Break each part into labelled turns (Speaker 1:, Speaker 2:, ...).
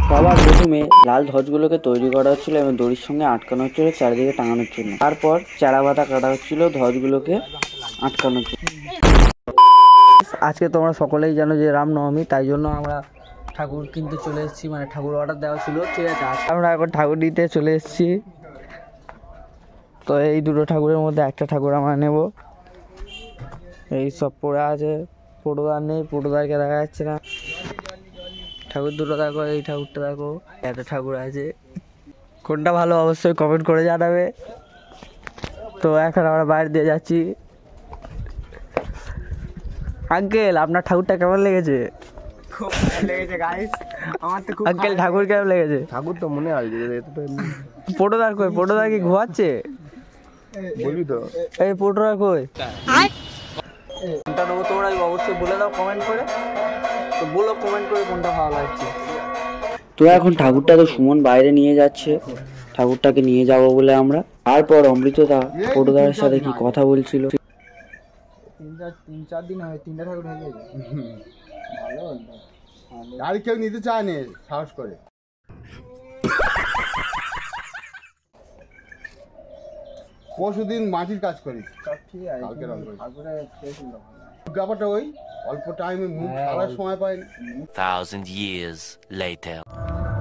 Speaker 1: সবার প্রথমে লাল ধ্বজগুলোকে তৈরি করা হচ্ছিল এবং দড়ির সঙ্গে আটকানো হচ্ছিল চারিদিকে টাঙানোর জন্য। তারপর চারা পাতা কাটা হচ্ছিল ধ্বজগুলোকে আটকানোর জন্য। আজকে তোমরা সকলেই জানো যে রামনবমী, তাই জন্য আমরা ঠাকুর কিনতে চলে এসেছি, মানে ঠাকুর অর্ডার দেওয়া ছিল, ঠিক আছে। আমরা এখন ঠাকুর নিতে চলে এসেছি। তো এই দুটো ঠাকুরের মধ্যে একটা ঠাকুর আমরা নেব। এই সব পড়ে আছে, পটুদার নেই, পটুদারকে দেখা যাচ্ছে না। ঠাকুর দুটো দেখো, এই ঠাকুরটা দেখো, একটা ঠাকুর আছে। কোনটা ভালো অবশ্যই কমেন্ট করে জানাবে। তো এখন আমরা বাইরে দিয়ে যাচ্ছি। আঙ্কেল, আপনার ঠাকুরটা কেমন লেগেছে?
Speaker 2: খুব ভালো লেগেছে গাইস, আমার তো খুব।
Speaker 1: আঙ্কেল, ঠাকুর কেমন লেগেছে?
Speaker 2: ঠাকুর তো মনে হয়
Speaker 1: পটুদার কই? পটুদার কি ঘুমাচ্ছে?
Speaker 2: বলবি তো।
Speaker 1: এই পটুদার কই? কোনটা নেবো তোমরা অবশ্যই বলে দাও কমেন্ট করে। তো বলো কমেন্ট করে কোনটা ভালো লাগছে। তো এখন ঠাকুরটা তো সুমন বাইরে নিয়ে যাচ্ছে, ঠাকুরটাকে নিয়ে যাব বলে আমরা। তারপর অমৃতদা পটুদার সাথে কি কথা বলছিল।
Speaker 2: 3-4 দিন হয়, 3টা ঠাকুর হয়ে গেছে। ভালো, আর কেউ নিতে চায় না, সাহস করে। পরশুদিন মাটির কাজ করি, ঠিক আছে। ব্যাপারটা ওই অল্প টাইমে মুখ সারার সময় পাইনি।
Speaker 3: 1000 years later.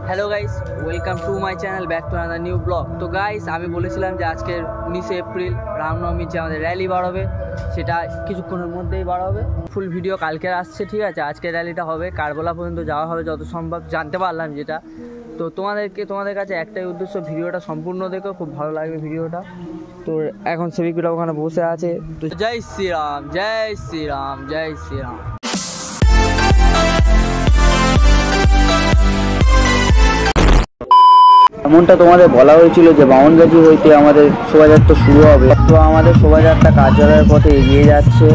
Speaker 1: Hello guys, welcome to my channel, back to another new blog. তো গাইস, আমি বলেছিলাম যে আজকের 19শে এপ্রিল রামনবমীর যে আমাদের র্যালি বার হবে, সেটা কিছুক্ষণের মধ্যেই বার হবে। ফুল ভিডিও কালকে আসছে, ঠিক আছে। আজকের র্যালিটা হবে কারবালা পর্যন্ত যাওয়া হবে যত সম্ভব, জানতে পারলাম যেটা। তো তোমাদের কাছে একটাই উদ্দেশ্য, ভিডিওটা সম্পূর্ণ দেখো, খুব ভালো লাগবে ভিডিওটা। তো এখন সেবিকরা ওখানে বসে আছে। তো জয় শ্রীরাম, জয় শ্রীরাম, জয় শ্রীরাম। এমনটা তোমাদের বলা হয়েছিল যে বামনগাছি হইতে আমাদের শোভাযাত্রা শুরু হবে। তো আমাদের শোভাযাত্রা কার্যালয়ের পথে এগিয়ে যাচ্ছে।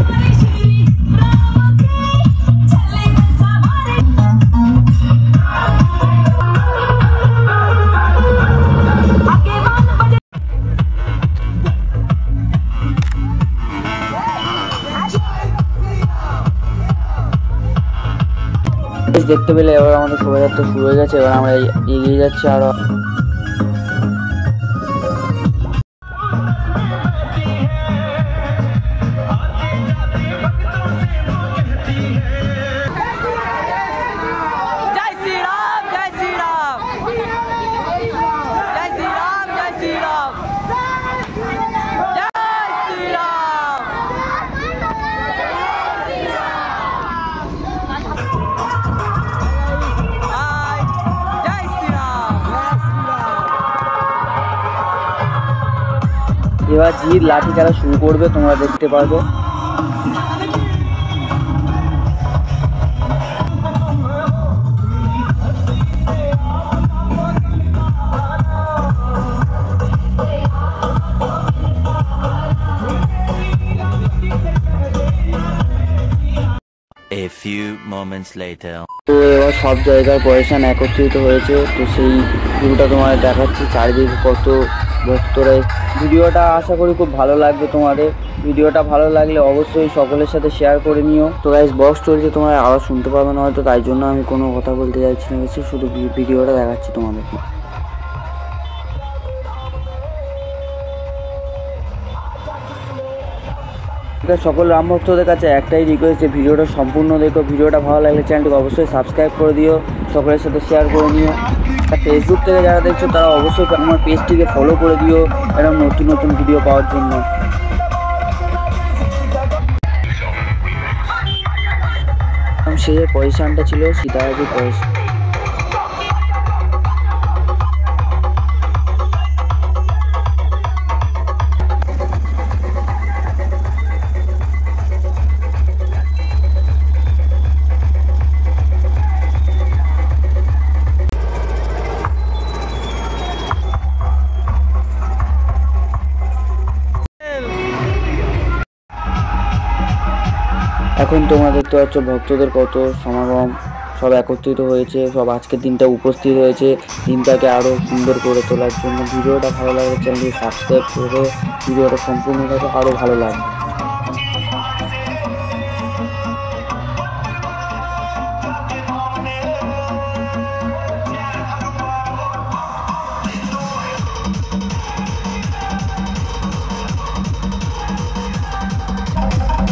Speaker 1: দেখতে পেলে এবার আমাদের শোভাযাত্রা শুরু হয়ে গেছে। এবার আমরা এগিয়ে যাচ্ছি আরো। এবার জিৎ লাঠি খেলা শুরু করবে, তোমরা দেখতে পারবে।
Speaker 3: A few moments later.
Speaker 1: তো এবার সব জায়গার পয়সা একত্রিত হয়েছে। তো সেই ভিডিওটা তোমাদের দেখাচ্ছি, চারিদিকে কত ভক্তরা। ভিডিওটা আশা করি খুব ভালো লাগবে তোমাদের। ভিডিওটা ভালো লাগলে অবশ্যই সকলের সাথে শেয়ার করে নিও। তো গাইস, বক্স চলছে, তোমরা আরও শুনতে পাবে না হয়তো, তাই জন্য আমি কোনো কথা বলতে চাইছি না বেশি, শুধু ভিডিওটা দেখাচ্ছি তোমাদেরকে। সকল রাম ভক্তদের কাছে একটাই রিকোয়েস্ট যে ভিডিওটা সম্পূর্ণ দেখো। ভিডিওটা ভালো লাগলে চ্যানেলটিকে অবশ্যই সাবস্ক্রাইব করে দিও, সকলের সাথে শেয়ার করে নিও। ফেসবুক থেকে যারা দেখছো তারা অবশ্যই আমার পেজটিকে ফলো করে দিও এরকম নতুন নতুন ভিডিও পাওয়ার জন্য। সে পজিশনটা ছিল সীতারাজির পজিশন। এখন তোমরা দেখতে পাচ্ছ ভক্তদের কত সমাগম, সব একত্রিত হয়েছে, সব আজকের দিনটা উপস্থিত হয়েছে দিনটাকে আরও সুন্দর করে তোলার জন্য। ভিডিওটা ভালো লাগলে চ্যানেলটি সাবস্ক্রাইব করে ভিডিওটা সম্পূর্ণ দেখো, আরও ভালো লাগবে।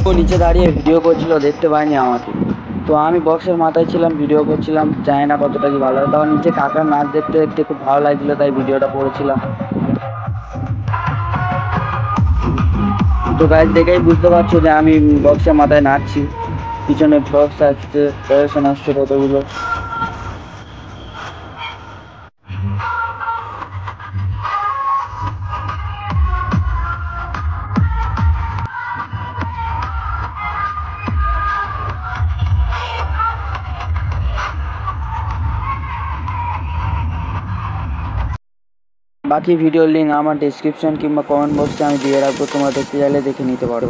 Speaker 1: ও নিচে দাঁড়িয়ে ভিডিও করছিল, দেখতে পাইনি আমাকে। তো আমি বক্সের মাথায় ছিলাম, ভিডিও করছিলাম, জানি না কতটা কি ভালো লাগে। তখন নিচে কাকার নাচ দেখতে দেখতে খুব ভালো লাগছিলো, তাই ভিডিওটা করেছিলাম। তো গাইজ দেখেই বুঝতে পারছো যে আমি বক্সের মাথায় নাচছি, পিছনে বক্স আসছে, প্রদর্শন আসছে কতগুলো। বাকি ভিডিওর লিঙ্ক আমার ডেসক্রিপশন কিংবা কমেন্ট বক্সে আমি দিয়ে রাখবো, তোমরা দেখতে চাইলে দেখে নিতে পারো।